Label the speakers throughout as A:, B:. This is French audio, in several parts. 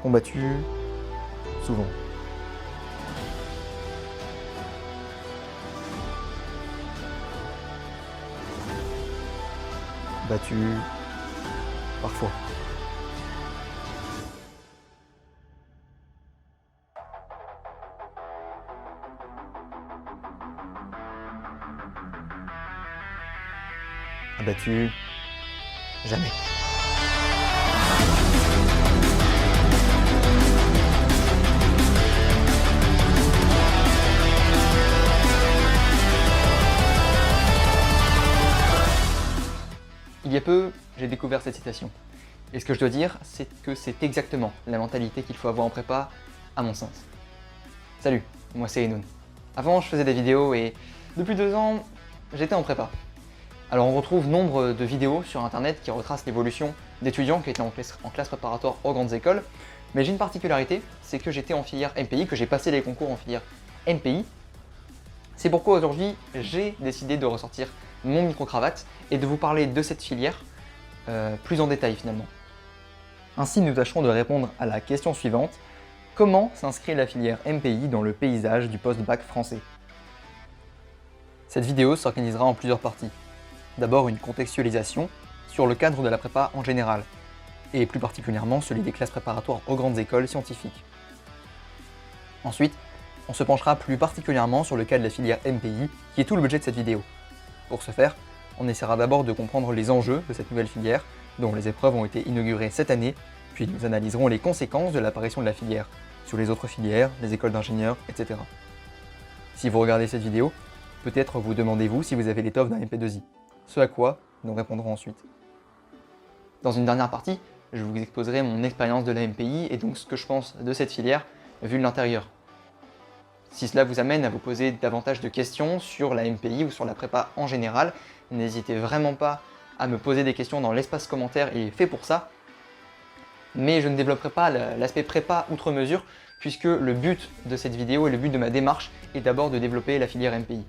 A: Combattu, souvent. Battu, parfois. Abattu, jamais. Il y a peu, j'ai découvert cette citation. Et ce que je dois dire, c'est que c'est exactement la mentalité qu'il faut avoir en prépa, à mon sens. Salut, moi c'est Enoun. Avant, je faisais des vidéos et depuis 2 ans, j'étais en prépa. Alors on retrouve nombre de vidéos sur internet qui retracent l'évolution d'étudiants qui étaient en classe préparatoire aux grandes écoles, mais j'ai une particularité, c'est que j'étais en filière MPI, que j'ai passé les concours en filière MPI. C'est pourquoi aujourd'hui, j'ai décidé de ressortir mon micro-cravate et de vous parler de cette filière plus en détail finalement. Ainsi, nous tâcherons de répondre à la question suivante: comment s'inscrit la filière MPI dans le paysage du post-bac français? Cette vidéo s'organisera en plusieurs parties. D'abord une contextualisation sur le cadre de la prépa en général, et plus particulièrement celui des classes préparatoires aux grandes écoles scientifiques. Ensuite, on se penchera plus particulièrement sur le cas de la filière MPI, qui est tout l'objet de cette vidéo. Pour ce faire, on essaiera d'abord de comprendre les enjeux de cette nouvelle filière, dont les épreuves ont été inaugurées cette année, puis nous analyserons les conséquences de l'apparition de la filière sur les autres filières, les écoles d'ingénieurs, etc. Si vous regardez cette vidéo, peut-être vous demandez-vous si vous avez l'étoffe d'un MP2I, ce à quoi nous répondrons ensuite. Dans une dernière partie, je vous exposerai mon expérience de la MPI et donc ce que je pense de cette filière vu de l'intérieur. Si cela vous amène à vous poser davantage de questions sur la MPI ou sur la prépa en général, n'hésitez vraiment pas à me poser des questions dans l'espace commentaire, il est fait pour ça. Mais je ne développerai pas l'aspect prépa outre mesure, puisque le but de cette vidéo et le but de ma démarche est d'abord de développer la filière MPI.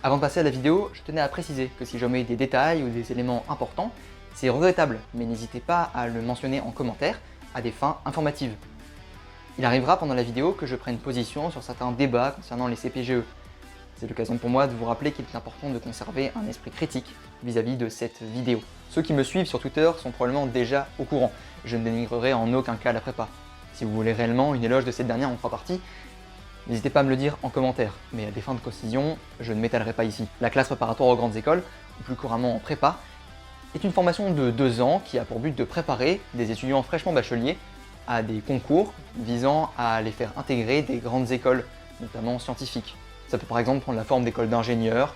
A: Avant de passer à la vidéo, je tenais à préciser que si j'omets des détails ou des éléments importants, c'est regrettable, mais n'hésitez pas à le mentionner en commentaire à des fins informatives. Il arrivera pendant la vidéo que je prenne position sur certains débats concernant les CPGE. C'est l'occasion pour moi de vous rappeler qu'il est important de conserver un esprit critique vis-à-vis de cette vidéo. Ceux qui me suivent sur Twitter sont probablement déjà au courant. Je ne dénigrerai en aucun cas la prépa. Si vous voulez réellement une éloge de cette dernière en 3 parties, n'hésitez pas à me le dire en commentaire, mais à des fins de concision, je ne m'étalerai pas ici. La classe préparatoire aux grandes écoles, ou plus couramment en prépa, est une formation de 2 ans qui a pour but de préparer des étudiants fraîchement bacheliers à des concours visant à les faire intégrer des grandes écoles, notamment scientifiques. Ça peut par exemple prendre la forme d'écoles d'ingénieurs,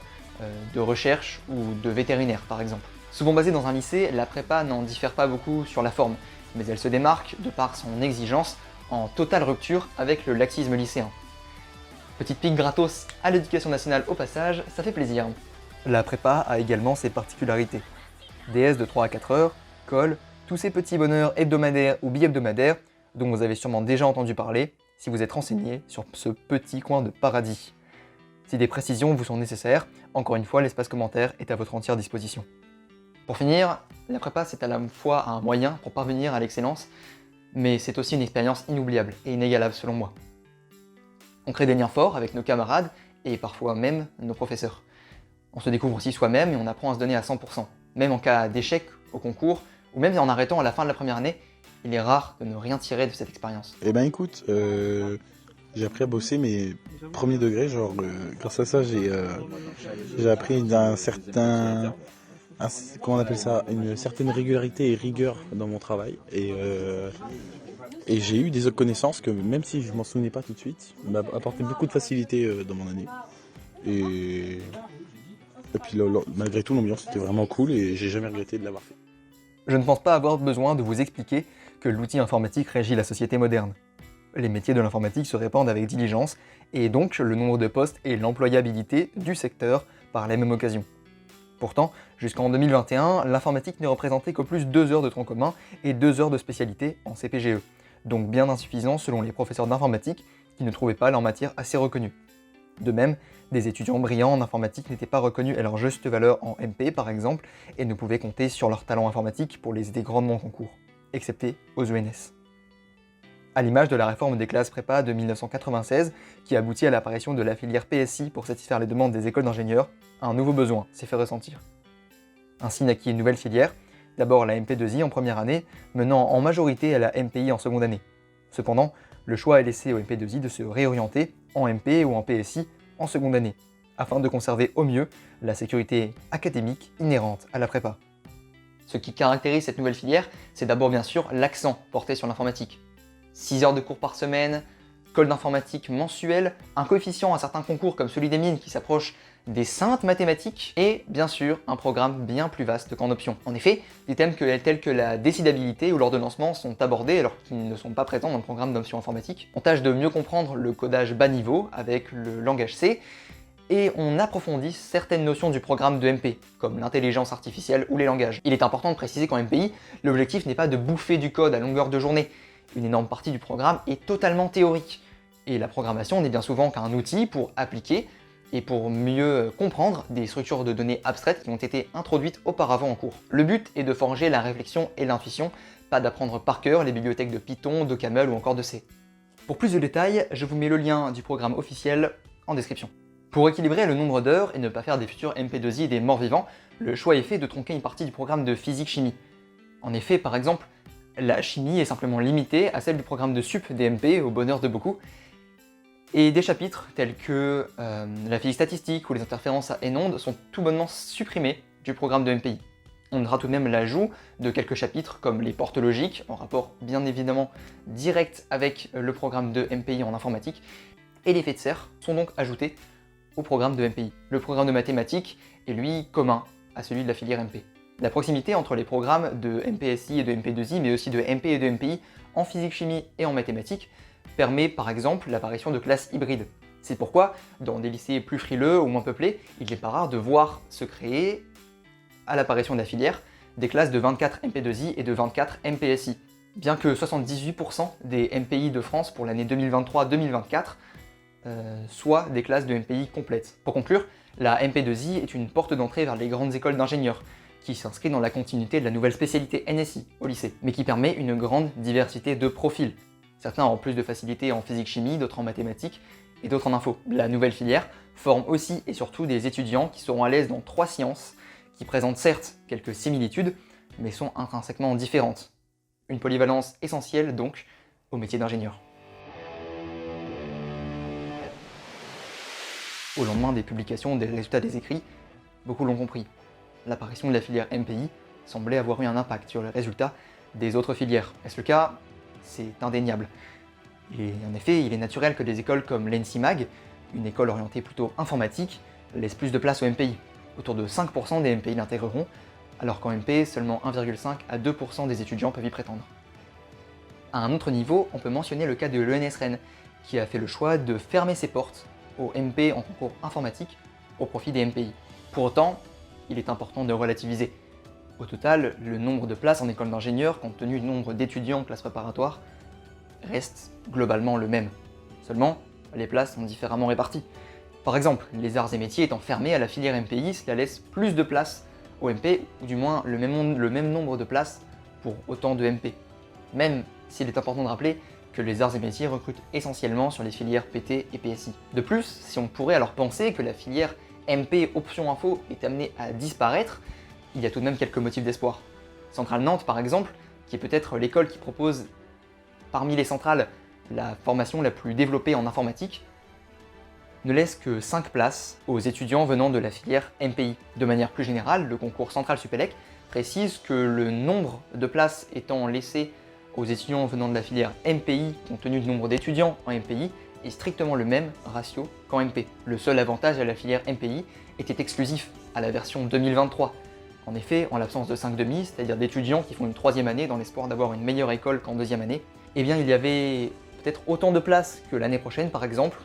A: de recherche ou de vétérinaires par exemple. Souvent basée dans un lycée, la prépa n'en diffère pas beaucoup sur la forme, mais elle se démarque de par son exigence en totale rupture avec le laxisme lycéen. Petite pique gratos à l'éducation nationale au passage, ça fait plaisir. La prépa a également ses particularités. DS de 3 à 4 heures, colle, tous ces petits bonheurs hebdomadaires ou bi-hebdomadaires dont vous avez sûrement déjà entendu parler si vous êtes renseigné sur ce petit coin de paradis. Si des précisions vous sont nécessaires, encore une fois, l'espace commentaire est à votre entière disposition. Pour finir, la prépa c'est à la fois un moyen pour parvenir à l'excellence, mais c'est aussi une expérience inoubliable et inégalable selon moi. On crée des liens forts avec nos camarades et parfois même nos professeurs. On se découvre aussi soi-même et on apprend à se donner à 100%. Même en cas d'échec au concours, ou même en arrêtant à la fin de la première année, il est rare de ne rien tirer de cette expérience.
B: Eh ben écoute, j'ai appris à bosser mais premier degré, genre grâce à ça j'ai appris comment on appelle ça, une certaine régularité et rigueur dans mon travail et j'ai eu des connaissances que même si je m'en souvenais pas tout de suite, m'a apporté beaucoup de facilité dans mon année et puis malgré tout l'ambiance était vraiment cool et j'ai jamais regretté de l'avoir fait.
A: Je ne pense pas avoir besoin de vous expliquer que l'outil informatique régit la société moderne. Les métiers de l'informatique se répandent avec diligence, et donc le nombre de postes et l'employabilité du secteur par la même occasion. Pourtant, jusqu'en 2021, l'informatique ne représentait qu'au plus 2 heures de tronc commun et 2 heures de spécialité en CPGE, donc bien insuffisant selon les professeurs d'informatique qui ne trouvaient pas leur matière assez reconnue. De même, des étudiants brillants en informatique n'étaient pas reconnus à leur juste valeur en MP par exemple, et ne pouvaient compter sur leur talent informatique pour les aider grandement en concours, excepté aux ENS. à l'image de la réforme des classes prépa de 1996 qui aboutit à l'apparition de la filière PSI pour satisfaire les demandes des écoles d'ingénieurs, un nouveau besoin s'est fait ressentir. Ainsi naquit une nouvelle filière, d'abord la MP2I en première année, menant en majorité à la MPI en seconde année. Cependant, le choix est laissé au MP2I de se réorienter en MP ou en PSI en seconde année, afin de conserver au mieux la sécurité académique inhérente à la prépa. Ce qui caractérise cette nouvelle filière, c'est d'abord bien sûr l'accent porté sur l'informatique. 6 heures de cours par semaine, colle d'informatique mensuelle, un coefficient à certains concours comme celui des mines qui s'approche des saintes mathématiques, et bien sûr un programme bien plus vaste qu'en option. En effet, des thèmes tels que la décidabilité ou l'ordonnancement sont abordés alors qu'ils ne sont pas présents dans le programme d'option informatique. On tâche de mieux comprendre le codage bas niveau avec le langage C, et on approfondit certaines notions du programme de MP, comme l'intelligence artificielle ou les langages. Il est important de préciser qu'en MPI, l'objectif n'est pas de bouffer du code à longueur de journée. Une énorme partie du programme est totalement théorique, et la programmation n'est bien souvent qu'un outil pour appliquer et pour mieux comprendre des structures de données abstraites qui ont été introduites auparavant en cours. Le but est de forger la réflexion et l'intuition, pas d'apprendre par cœur les bibliothèques de Python, de Camel ou encore de C. Pour plus de détails, je vous mets le lien du programme officiel en description. Pour équilibrer le nombre d'heures et ne pas faire des futurs MP2I des morts-vivants, le choix est fait de tronquer une partie du programme de physique-chimie. En effet, par exemple, la chimie est simplement limitée à celle du programme de sup des MP, au bonheur de beaucoup, et des chapitres tels que la physique statistique ou les interférences à n-ondes sont tout bonnement supprimés du programme de MPI. On notera tout de même l'ajout de quelques chapitres comme les portes logiques, en rapport bien évidemment direct avec le programme de MPI en informatique, et les faits de serre sont donc ajoutés au programme de MPI. Le programme de mathématiques est lui commun à celui de la filière MP. La proximité entre les programmes de MPSI et de MP2I, mais aussi de MP et de MPI en physique-chimie et en mathématiques, permet par exemple l'apparition de classes hybrides. C'est pourquoi, dans des lycées plus frileux ou moins peuplés, il n'est pas rare de voir se créer, à l'apparition de la filière, des classes de 24 MP2I et de 24 MPSI. Bien que 78% des MPI de France pour l'année 2023-2024 soient des classes de MPI complètes. Pour conclure, la MP2I est une porte d'entrée vers les grandes écoles d'ingénieurs, qui s'inscrit dans la continuité de la nouvelle spécialité NSI au lycée, mais qui permet une grande diversité de profils. Certains ont plus de facilité en physique-chimie, d'autres en mathématiques et d'autres en info. La nouvelle filière forme aussi et surtout des étudiants qui seront à l'aise dans 3 sciences, qui présentent certes quelques similitudes, mais sont intrinsèquement différentes. Une polyvalence essentielle donc au métier d'ingénieur. Au lendemain des publications des résultats des écrits, beaucoup l'ont compris. L'apparition de la filière MPI semblait avoir eu un impact sur les résultats des autres filières. Est-ce le cas? C'est indéniable. Et en effet, il est naturel que des écoles comme l'ENSIMAG, une école orientée plutôt informatique, laissent plus de place aux MPI. Autour de 5% des MPI l'intégreront, alors qu'en MP, seulement 1,5 à 2% des étudiants peuvent y prétendre. À un autre niveau, on peut mentionner le cas de l'ENSREN, qui a fait le choix de fermer ses portes aux MP en concours informatique au profit des MPI. Pour autant, il est important de relativiser. Au total, le nombre de places en école d'ingénieur, compte tenu du nombre d'étudiants en classe préparatoire, reste globalement le même. Seulement, les places sont différemment réparties. Par exemple, les arts et métiers étant fermés à la filière MPI, cela laisse plus de place au MP, ou du moins le même nombre de places pour autant de MP. Même s'il est important de rappeler que les arts et métiers recrutent essentiellement sur les filières PT et PSI. De plus, si on pourrait alors penser que la filière MP Option Info est amenée à disparaître, il y a tout de même quelques motifs d'espoir. Centrale Nantes par exemple, qui est peut-être l'école qui propose parmi les centrales la formation la plus développée en informatique, ne laisse que 5 places aux étudiants venant de la filière MPI. De manière plus générale, le concours Centrale Supélec précise que le nombre de places étant laissé aux étudiants venant de la filière MPI, compte tenu du nombre d'étudiants en MPI, est strictement le même ratio qu'en MP. Le seul avantage à la filière MPI était exclusif à la version 2023. En effet, en l'absence de 5 demi, c'est-à-dire d'étudiants qui font une 3e année dans l'espoir d'avoir une meilleure école qu'en 2e année, eh bien il y avait peut-être autant de places que l'année prochaine par exemple,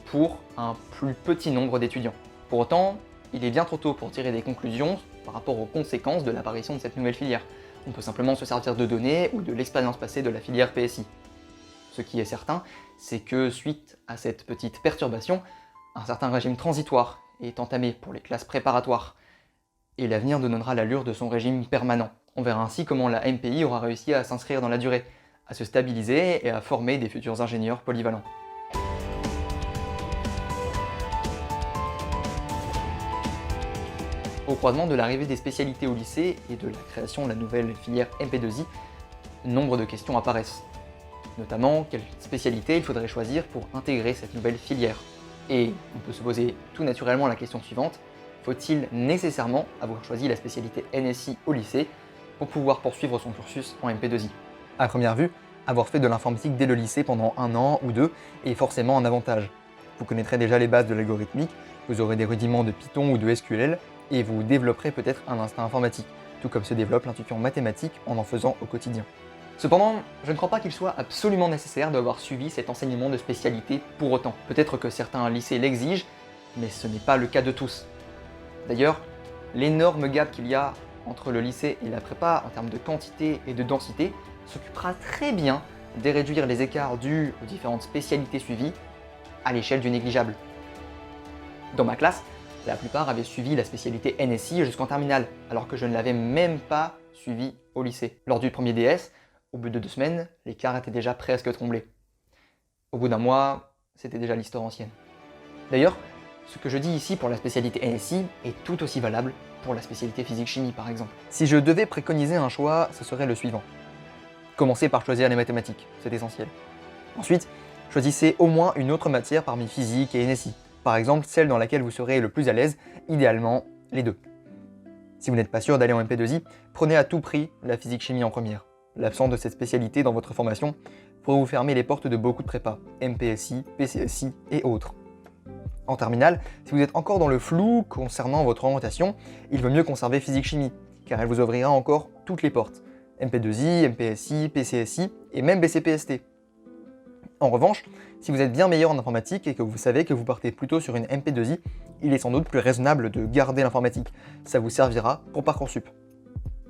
A: pour un plus petit nombre d'étudiants. Pour autant, il est bien trop tôt pour tirer des conclusions par rapport aux conséquences de l'apparition de cette nouvelle filière. On peut simplement se servir de données ou de l'expérience passée de la filière PSI. Ce qui est certain, c'est que suite à cette petite perturbation, un certain régime transitoire est entamé pour les classes préparatoires, et l'avenir nous donnera l'allure de son régime permanent. On verra ainsi comment la MPI aura réussi à s'inscrire dans la durée, à se stabiliser et à former des futurs ingénieurs polyvalents. Au croisement de l'arrivée des spécialités au lycée et de la création de la nouvelle filière MP2I, nombre de questions apparaissent. Notamment, quelle spécialité il faudrait choisir pour intégrer cette nouvelle filière. Et on peut se poser tout naturellement la question suivante, faut-il nécessairement avoir choisi la spécialité NSI au lycée pour pouvoir poursuivre son cursus en MP2I? À première vue, avoir fait de l'informatique dès le lycée pendant 1 an ou 2 est forcément un avantage. Vous connaîtrez déjà les bases de l'algorithmique, vous aurez des rudiments de Python ou de SQL, et vous développerez peut-être un instinct informatique, tout comme se développe l'intuition mathématique en faisant au quotidien. Cependant, je ne crois pas qu'il soit absolument nécessaire d'avoir suivi cet enseignement de spécialité pour autant. Peut-être que certains lycées l'exigent, mais ce n'est pas le cas de tous. D'ailleurs, l'énorme gap qu'il y a entre le lycée et la prépa en termes de quantité et de densité s'occupera très bien de réduire les écarts dus aux différentes spécialités suivies à l'échelle du négligeable. Dans ma classe, la plupart avaient suivi la spécialité NSI jusqu'en terminale, alors que je ne l'avais même pas suivi au lycée. Lors du premier DS, au bout de 2 semaines, l'écart était déjà presque comblé. Au bout d'un mois, c'était déjà l'histoire ancienne. D'ailleurs, ce que je dis ici pour la spécialité NSI est tout aussi valable pour la spécialité physique-chimie par exemple. Si je devais préconiser un choix, ce serait le suivant. Commencez par choisir les mathématiques, c'est essentiel. Ensuite, choisissez au moins une autre matière parmi physique et NSI. Par exemple, celle dans laquelle vous serez le plus à l'aise, idéalement les deux. Si vous n'êtes pas sûr d'aller en MP2I, prenez à tout prix la physique-chimie en première. L'absence de cette spécialité dans votre formation pourrait vous fermer les portes de beaucoup de prépas, MPSI, PCSI et autres. En terminale, si vous êtes encore dans le flou concernant votre orientation, il vaut mieux conserver physique-chimie, car elle vous ouvrira encore toutes les portes. MP2I, MPSI, PCSI et même BCPST. En revanche, si vous êtes bien meilleur en informatique et que vous savez que vous partez plutôt sur une MP2I, il est sans doute plus raisonnable de garder l'informatique. Ça vous servira pour Parcoursup.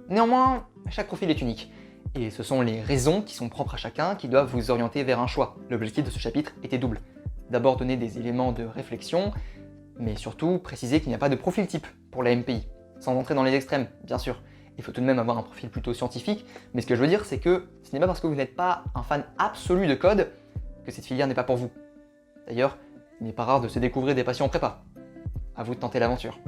A: Néanmoins, chaque profil est unique. Et ce sont les raisons qui sont propres à chacun qui doivent vous orienter vers un choix. L'objectif de ce chapitre était double. D'abord donner des éléments de réflexion, mais surtout préciser qu'il n'y a pas de profil type pour la MPI. Sans entrer dans les extrêmes, bien sûr. Il faut tout de même avoir un profil plutôt scientifique, mais ce que je veux dire c'est que ce n'est pas parce que vous n'êtes pas un fan absolu de code que cette filière n'est pas pour vous. D'ailleurs, il n'est pas rare de se découvrir des passions en prépa. À vous de tenter l'aventure.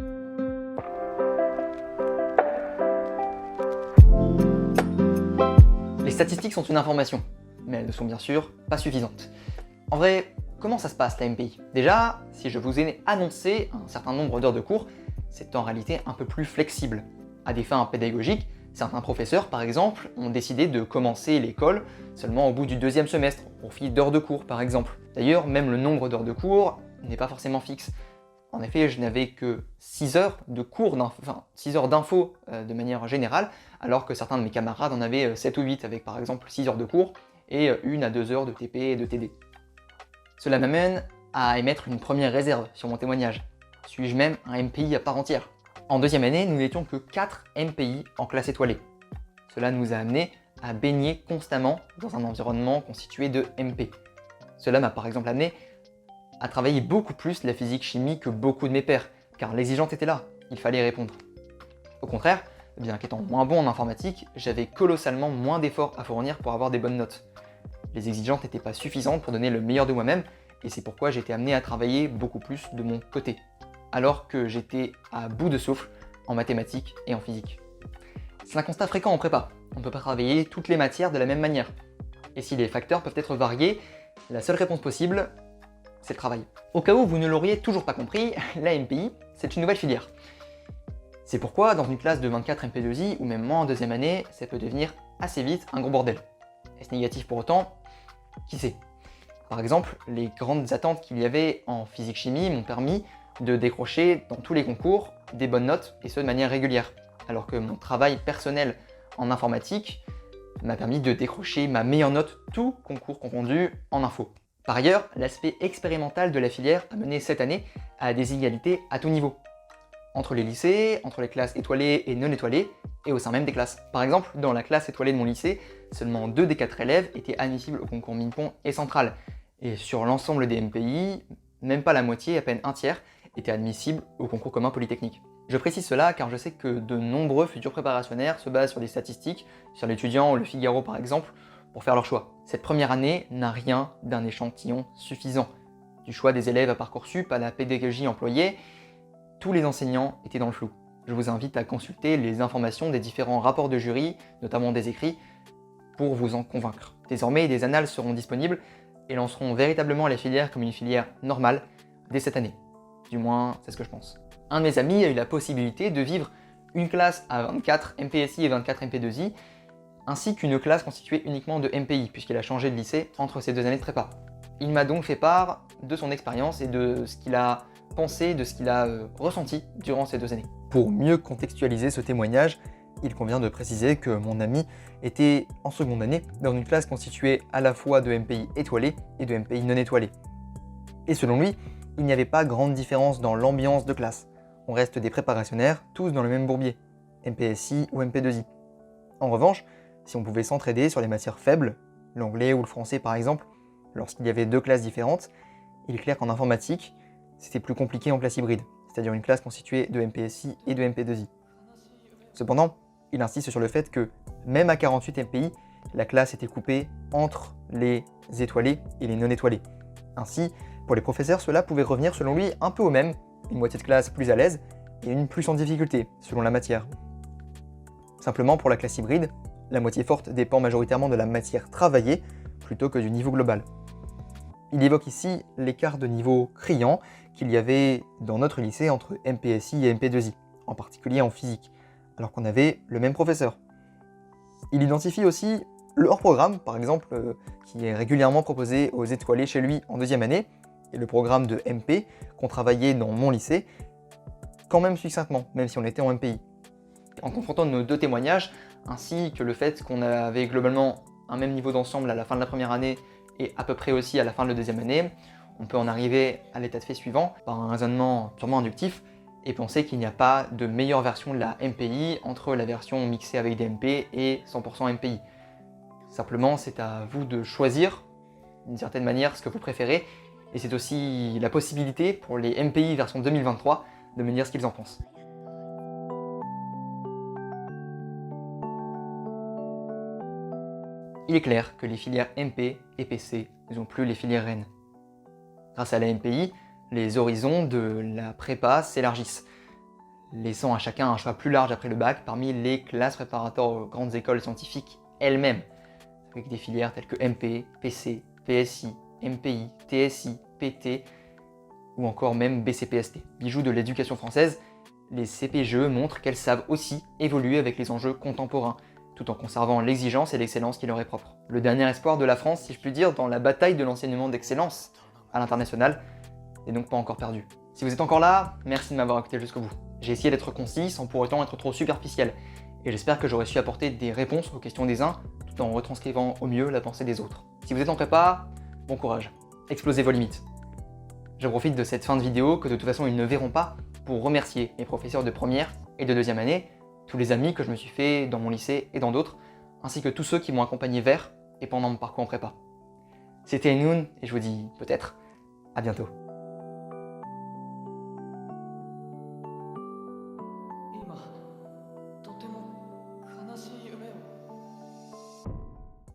A: Les statistiques sont une information, mais elles ne sont bien sûr pas suffisantes. En vrai, comment ça se passe la MPI? Déjà, si je vous ai annoncé un certain nombre d'heures de cours, c'est en réalité un peu plus flexible. À des fins pédagogiques, certains professeurs, par exemple, ont décidé de commencer l'école seulement au bout du 2e semestre, au profit d'heures de cours, par exemple. D'ailleurs, même le nombre d'heures de cours n'est pas forcément fixe. En effet, je n'avais que 6 heures de cours, 6 heures d'infos de manière générale, alors que certains de mes camarades en avaient 7 ou 8, avec par exemple 6 heures de cours et 1 à 2 heures de TP et de TD. Cela m'amène à émettre une première réserve sur mon témoignage. Suis-je même un MPI à part entière? En 2e année, nous n'étions que 4 MPI en classe étoilée. Cela nous a amené à baigner constamment dans un environnement constitué de MP. Cela m'a par exemple amené à travailler beaucoup plus la physique-chimie que beaucoup de mes pairs, car l'exigence était là, il fallait répondre. Au contraire, bien qu'étant moins bon en informatique, j'avais colossalement moins d'efforts à fournir pour avoir des bonnes notes. Les exigences n'étaient pas suffisantes pour donner le meilleur de moi-même, et c'est pourquoi j'étais amené à travailler beaucoup plus de mon côté, alors que j'étais à bout de souffle en mathématiques et en physique. C'est un constat fréquent en prépa, on ne peut pas travailler toutes les matières de la même manière. Et si les facteurs peuvent être variés, la seule réponse possible, c'est le travail. Au cas où vous ne l'auriez toujours pas compris, la MPI, c'est une nouvelle filière. C'est pourquoi dans une classe de 24 MP2I, ou même moins en 2e année, ça peut devenir assez vite un gros bordel. Est-ce négatif pour autant? Qui sait? Par exemple, les grandes attentes qu'il y avait en physique-chimie m'ont permis de décrocher dans tous les concours des bonnes notes, et ce de manière régulière, alors que mon travail personnel en informatique m'a permis de décrocher ma meilleure note, tout concours confondu, en info. Par ailleurs, l'aspect expérimental de la filière a mené cette année à des inégalités à tout niveau, entre les lycées, entre les classes étoilées et non étoilées, et au sein même des classes. Par exemple, dans la classe étoilée de mon lycée, seulement 2 des 4 élèves étaient admissibles au concours Minpon et Central, et sur l'ensemble des MPI, même pas la moitié, à peine un tiers, étaient admissibles au concours commun polytechnique. Je précise cela car je sais que de nombreux futurs préparationnaires se basent sur des statistiques, sur l'étudiant Le Figaro par exemple, pour faire leur choix. Cette première année n'a rien d'un échantillon suffisant. Du choix des élèves à Parcoursup à la pédagogie employée, tous les enseignants étaient dans le flou. Je vous invite à consulter les informations des différents rapports de jury, notamment des écrits, pour vous en convaincre. Désormais, des annales seront disponibles et lanceront véritablement la filière comme une filière normale dès cette année. Du moins, c'est ce que je pense. Un de mes amis a eu la possibilité de vivre une classe à 24 MPSI et 24 MP2I, ainsi qu'une classe constituée uniquement de MPI, puisqu'il a changé de lycée entre ces 2 années de prépa. Il m'a donc fait part de son expérience et de ce qu'il a pensé, de ce qu'il a ressenti durant ces 2 années. Pour mieux contextualiser ce témoignage, il convient de préciser que mon ami était en seconde année dans une classe constituée à la fois de MPI étoilés et de MPI non étoilés. Et selon lui, il n'y avait pas grande différence dans l'ambiance de classe. On reste des préparationnaires, tous dans le même bourbier, MPSI ou MP2I. En revanche, si on pouvait s'entraider sur les matières faibles, l'anglais ou le français par exemple, lorsqu'il y avait 2 classes différentes, il est clair qu'en informatique, c'était plus compliqué en classe hybride, c'est-à-dire une classe constituée de MPSI et de MP2I. Cependant, il insiste sur le fait que, même à 48 MPI, la classe était coupée entre les étoilés et les non étoilés. Ainsi, pour les professeurs, cela pouvait revenir selon lui un peu au même, une moitié de classe plus à l'aise et une plus en difficulté, selon la matière. Simplement, pour la classe hybride, la moitié forte dépend majoritairement de la matière travaillée plutôt que du niveau global. Il évoque ici l'écart de niveau criant qu'il y avait dans notre lycée entre MPSI et MP2I, en particulier en physique, alors qu'on avait le même professeur. Il identifie aussi le hors-programme, par exemple, qui est régulièrement proposé aux étoilés chez lui en 2e année, et le programme de MP qu'on travaillait dans mon lycée, quand même succinctement, même si on était en MPI. En confrontant nos 2 témoignages, ainsi que le fait qu'on avait globalement un même niveau d'ensemble à la fin de la première année et à peu près aussi à la fin de la 2e année, on peut en arriver à l'état de fait suivant par un raisonnement purement inductif et penser qu'il n'y a pas de meilleure version de la MPI entre la version mixée avec des MP et 100% MPI. Simplement, c'est à vous de choisir d'une certaine manière ce que vous préférez et c'est aussi la possibilité pour les MPI version 2023 de me dire ce qu'ils en pensent. Il est clair que les filières MP et PC ne sont plus les filières reines. Grâce à la MPI, les horizons de la prépa s'élargissent, laissant à chacun un choix plus large après le bac parmi les classes préparatoires aux grandes écoles scientifiques elles-mêmes, avec des filières telles que MP, PC, PSI, MPI, TSI, PT ou encore même BCPST. Bijou de l'éducation française, les CPGE montrent qu'elles savent aussi évoluer avec les enjeux contemporains, tout en conservant l'exigence et l'excellence qui leur est propre. Le dernier espoir de la France, si je puis dire, dans la bataille de l'enseignement d'excellence à l'international, n'est donc pas encore perdu. Si vous êtes encore là, merci de m'avoir écouté jusqu'au bout. J'ai essayé d'être concis sans pour autant être trop superficiel, et j'espère que j'aurai su apporter des réponses aux questions des uns, tout en retranscrivant au mieux la pensée des autres. Si vous êtes en prépa, bon courage, explosez vos limites. Je profite de cette fin de vidéo, que de toute façon ils ne verront pas, pour remercier mes professeurs de première et de 2e année, tous les amis que je me suis fait dans mon lycée et dans d'autres, ainsi que tous ceux qui m'ont accompagné vers et pendant mon parcours en prépa. C'était Enoun, et je vous dis peut-être à bientôt.